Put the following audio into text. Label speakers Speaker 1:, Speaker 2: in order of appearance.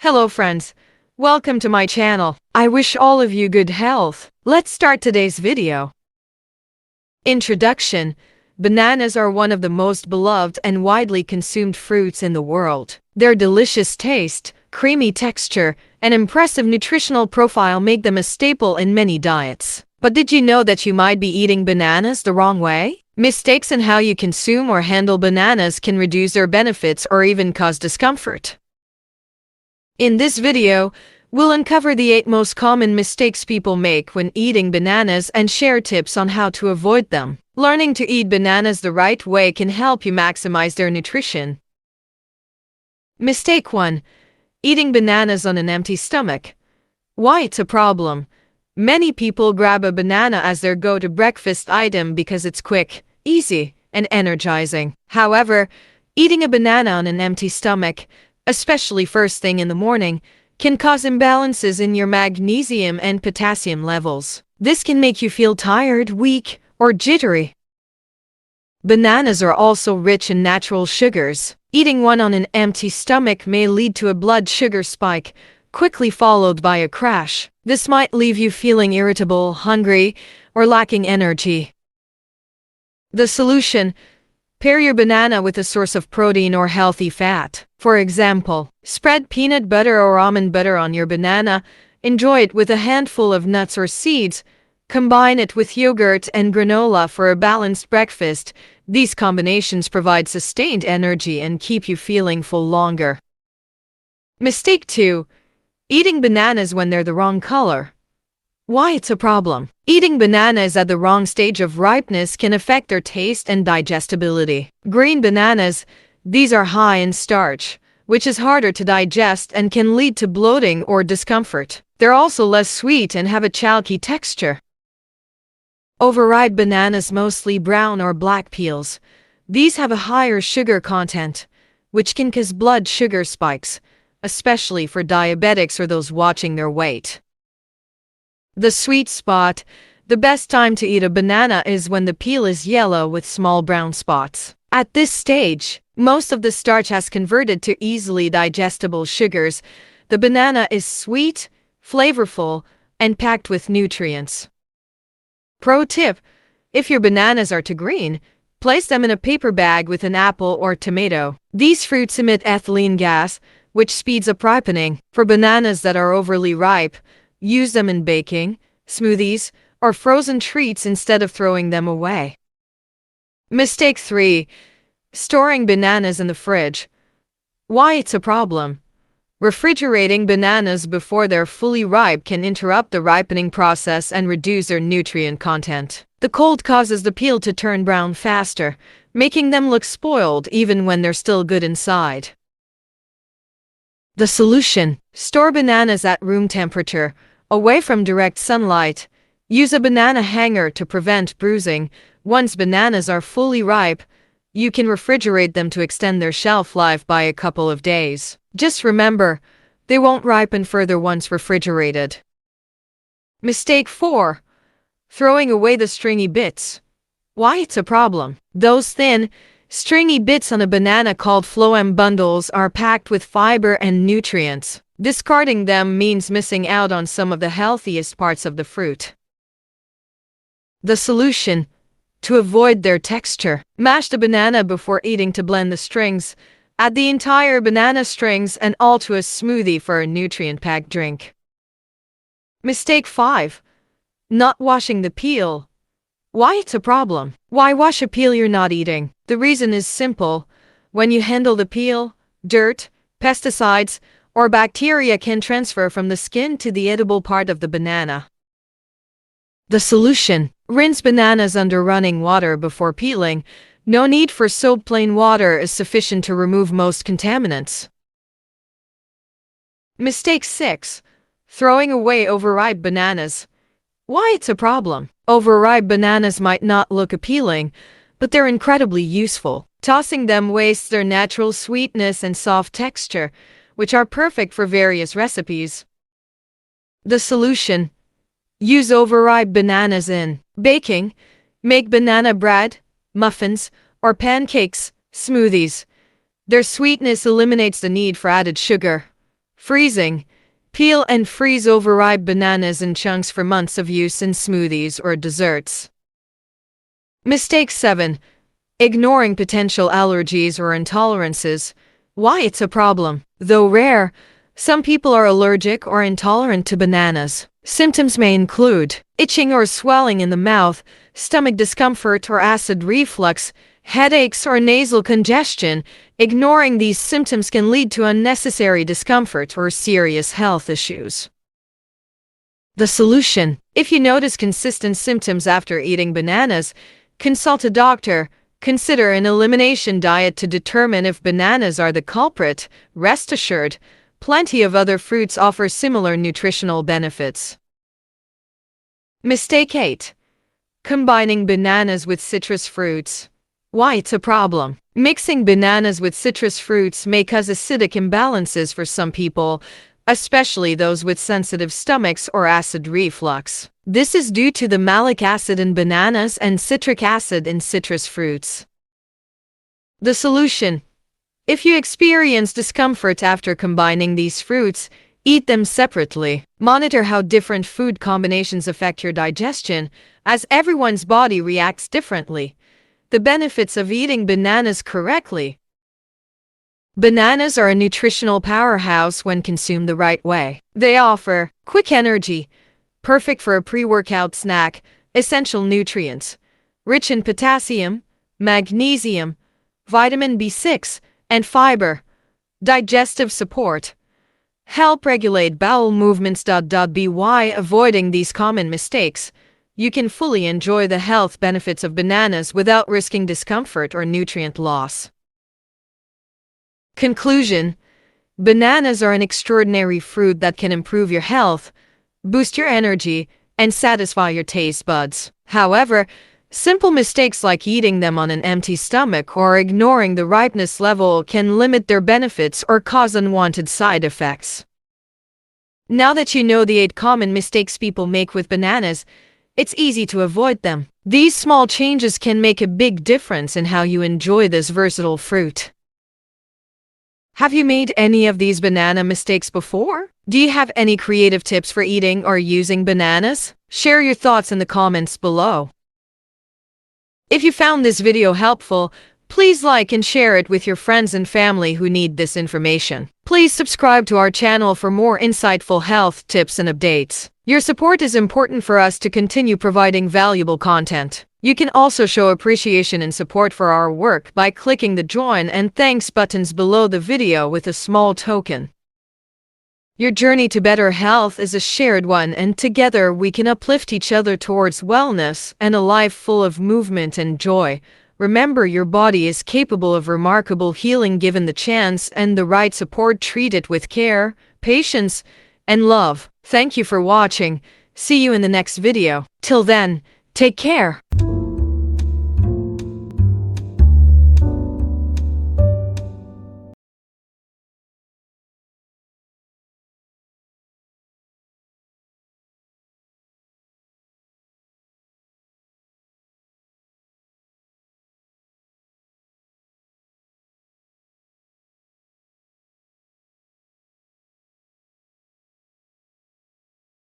Speaker 1: Hello friends, welcome to my channel. I wish all of you good health. Let's start today's video. Introduction. Bananas are one of the most beloved and widely consumed fruits in the world. Their delicious taste, creamy texture, and impressive nutritional profile make them a staple in many diets. But did you know that you might be eating bananas the wrong way? Mistakes in how you consume or handle bananas can reduce their benefits or even cause discomfort. In this video, we'll uncover the 8 most common mistakes people make when eating bananas and share tips on how to avoid them. Learning to eat bananas the right way can help you maximize their nutrition. Mistake 1. Eating bananas on an empty stomach. Why it's a problem? Many people grab a banana as their go-to breakfast item because it's quick, easy, and energizing. However, eating a banana on an empty stomach, especially first thing in the morning, can cause imbalances in your magnesium and potassium levels. This can make you feel tired, weak, or jittery. Bananas are also rich in natural sugars. Eating one on an empty stomach may lead to a blood sugar spike, quickly followed by a crash. This might leave you feeling irritable, hungry, or lacking energy. The solution: pair your banana with a source of protein or healthy fat. For example, spread peanut butter or almond butter on your banana, enjoy it with a handful of nuts or seeds, combine it with yogurt and granola for a balanced breakfast. These combinations provide sustained energy and keep you feeling full longer. Mistake 2. Eating bananas when they're the wrong color. Why it's a problem? Eating bananas at the wrong stage of ripeness can affect their taste and digestibility. Green bananas, these are high in starch, which is harder to digest and can lead to bloating or discomfort. They're also less sweet and have a chalky texture. Overripe bananas, mostly brown or black peels. These have a higher sugar content, which can cause blood sugar spikes, especially for diabetics or those watching their weight. The sweet spot. The best time to eat a banana is when the peel is yellow with small brown spots. At this stage, most of the starch has converted to easily digestible sugars. The banana is sweet, flavorful, and packed with nutrients. Pro tip: if your bananas are too green, place them in a paper bag with an apple or tomato. These fruits emit ethylene gas, which speeds up ripening. For bananas that are overly ripe, use them in baking, smoothies, or frozen treats instead of throwing them away. Mistake 3. Storing bananas in the fridge. Why it's a problem? Refrigerating bananas before they're fully ripe can interrupt the ripening process and reduce their nutrient content. The cold causes the peel to turn brown faster, making them look spoiled even when they're still good inside. The solution: store bananas at room temperature, away from direct sunlight. Use a banana hanger to prevent bruising. Once bananas are fully ripe, you can refrigerate them to extend their shelf life by a couple of days. Just remember, they won't ripen further once refrigerated. Mistake 4. Throwing away the stringy bits. Why it's a problem? Those thin, stringy bits on a banana called phloem bundles are packed with fiber and nutrients. Discarding them means missing out on some of the healthiest parts of the fruit. The solution: to avoid their texture, mash the banana before eating to blend the strings. Add the entire banana strings and all to a smoothie for a nutrient-packed drink. Mistake 5. Not washing the peel. Why it's a problem? Why wash a peel you're not eating? The reason is simple. When you handle the peel, dirt, pesticides, or bacteria can transfer from the skin to the edible part of the banana. The solution: rinse bananas under running water before peeling. No need for soap, plain water is sufficient to remove most contaminants. Mistake 6. Throwing away overripe bananas. Why it's a problem? Overripe bananas might not look appealing, but they're incredibly useful. Tossing them wastes their natural sweetness and soft texture, which are perfect for various recipes. The solution: use overripe bananas in baking. Make banana bread, muffins, or pancakes, smoothies. Their sweetness eliminates the need for added sugar. Freezing. Peel and freeze overripe bananas in chunks for months of use in smoothies or desserts. Mistake 7. Ignoring potential allergies or intolerances. Why it's a problem. Though rare, some people are allergic or intolerant to bananas. Symptoms may include itching or swelling in the mouth, stomach discomfort or acid reflux, headaches or nasal congestion. Ignoring these symptoms can lead to unnecessary discomfort or serious health issues. The solution: if you notice consistent symptoms after eating bananas, consult a doctor. Consider an elimination diet to determine if bananas are the culprit. Rest assured, plenty of other fruits offer similar nutritional benefits. Mistake 8. Combining bananas with citrus fruits. Why it's a problem. Mixing bananas with citrus fruits may cause acidic imbalances for some people, especially those with sensitive stomachs or acid reflux. This is due to the malic acid in bananas and citric acid in citrus fruits. The solution: if you experience discomfort after combining these fruits, eat them separately. Monitor how different food combinations affect your digestion, as everyone's body reacts differently. The benefits of eating bananas correctly. Bananas are a nutritional powerhouse when consumed the right way. They offer quick energy, perfect for a pre-workout snack, essential nutrients, rich in potassium, magnesium, vitamin B6, and fiber, digestive support, help regulate bowel movements. By avoiding these common mistakes, you can fully enjoy the health benefits of bananas without risking discomfort or nutrient loss. Conclusion: bananas are an extraordinary fruit that can improve your health, boost your energy, and satisfy your taste buds. However, simple mistakes like eating them on an empty stomach or ignoring the ripeness level can limit their benefits or cause unwanted side effects. Now that you know the 8 common mistakes people make with bananas, it's easy to avoid them. These small changes can make a big difference in how you enjoy this versatile fruit. Have you made any of these banana mistakes before? Do you have any creative tips for eating or using bananas? Share your thoughts in the comments below. If you found this video helpful, please like and share it with your friends and family who need this information. Please subscribe to our channel for more insightful health tips and updates. Your support is important for us to continue providing valuable content. You can also show appreciation and support for our work by clicking the join and thanks buttons below the video with a small token. Your journey to better health is a shared one, and together we can uplift each other towards wellness and a life full of movement and joy. Remember, your body is capable of remarkable healing given the chance and the right support. Treat it with care, patience, and love. Thank you for watching. See you in the next video. Till then, take care.